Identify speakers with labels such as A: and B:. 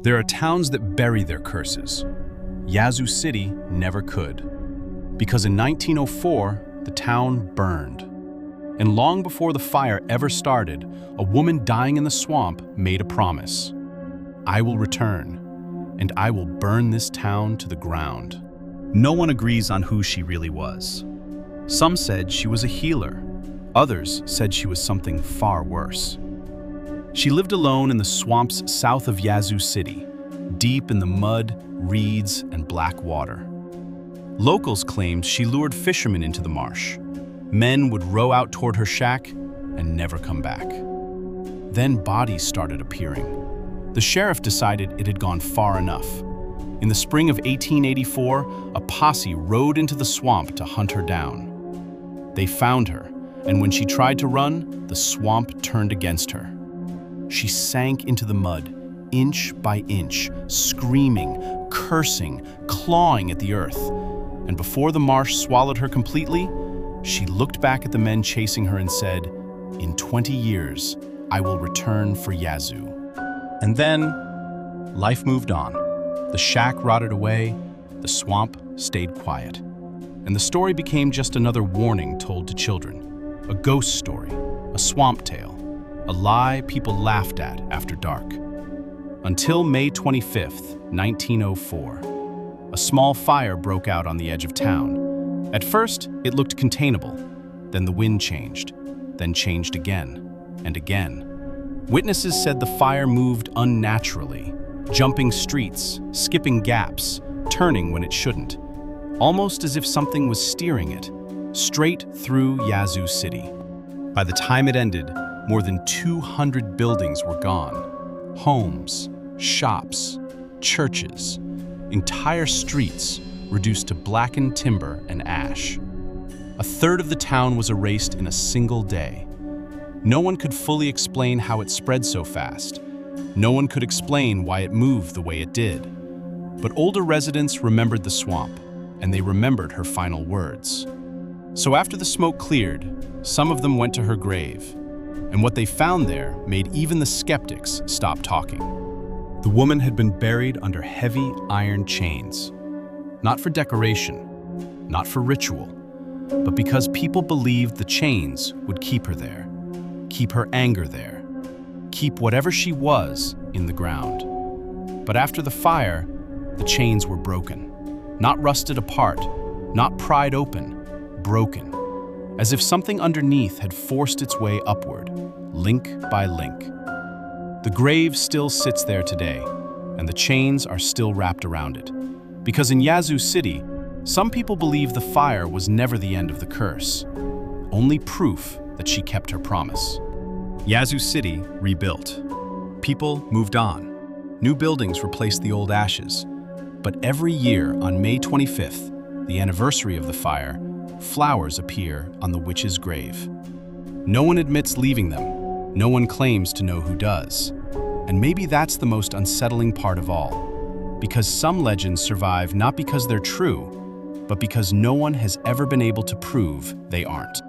A: There are towns that bury their curses. Yazoo City never could, because in 1904, the town burned. And long before the fire ever started, a woman dying in the swamp made a promise. I will return, and I will burn this town to the ground. No one agrees on who she really was. Some said she was a healer. Others said she was something far worse. She lived alone in the swamps south of Yazoo City, deep in the mud, reeds, and black water. Locals claimed she lured fishermen into the marsh. Men would row out toward her shack and never come back. Then bodies started appearing. The sheriff decided it had gone far enough. In the spring of 1884, a posse rode into the swamp to hunt her down. They found her, and when she tried to run, the swamp turned against her. She sank into the mud, inch by inch, screaming, cursing, clawing at the earth. And before the marsh swallowed her completely, she looked back at the men chasing her and said, "In 20 years, I will return for Yazoo." And then, life moved on. The shack rotted away, the swamp stayed quiet. And the story became just another warning told to children. A ghost story, a swamp tale, a lie people laughed at after dark. Until May 25th, 1904, a small fire broke out on the edge of town. At first, it looked containable. Then the wind changed, then changed again and again. Witnesses said the fire moved unnaturally, jumping streets, skipping gaps, turning when it shouldn't, almost as if something was steering it, straight through Yazoo City. By the time it ended, more than 200 buildings were gone. Homes, shops, churches, entire streets reduced to blackened timber and ash. A third of the town was erased in a single day. No one could fully explain how it spread so fast. No one could explain why it moved the way it did. But older residents remembered the swamp, and they remembered her final words. So after the smoke cleared, some of them went to her grave, and what they found there made even the skeptics stop talking. The woman had been buried under heavy iron chains, not for decoration, not for ritual, but because people believed the chains would keep her there, keep her anger there, keep whatever she was in the ground. But after the fire, the chains were broken, not rusted apart, not pried open, broken, as if something underneath had forced its way upward, link by link. The grave still sits there today, and the chains are still wrapped around it. Because in Yazoo City, some people believe the fire was never the end of the curse, only proof that she kept her promise. Yazoo City rebuilt. People moved on. New buildings replaced the old ashes. But every year on May 25th, the anniversary of the fire, flowers appear on the witch's grave. No one admits leaving them. No one claims to know who does. And maybe that's the most unsettling part of all, because some legends survive not because they're true, but because no one has ever been able to prove they aren't.